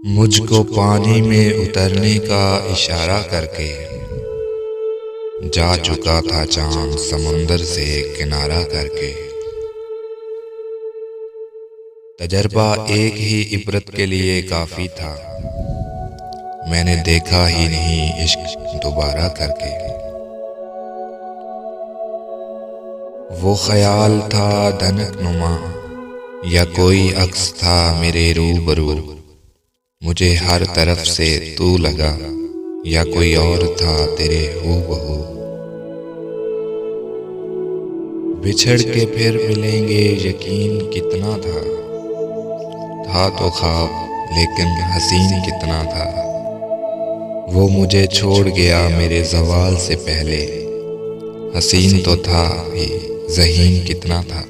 मुझको पानी में उतरने का इशारा करके जा चुका था चांद समुंदर से किनारा करके। तजर्बा एक ही इबरत के लिए काफ़ी था, मैंने देखा ही नहीं इश्क दोबारा करके। वो ख्याल था धनक नुमा या कोई अक्स था मेरे रूबरू, मुझे हर तरफ से तू लगा या कोई और था तेरे हूबहू। बिछड़ के फिर मिलेंगे यकीन कितना था तो ख्वाब लेकिन हसीन कितना था। वो मुझे छोड़ गया मेरे ज़वाल से पहले, हसीन तो था भी ज़हीन कितना था।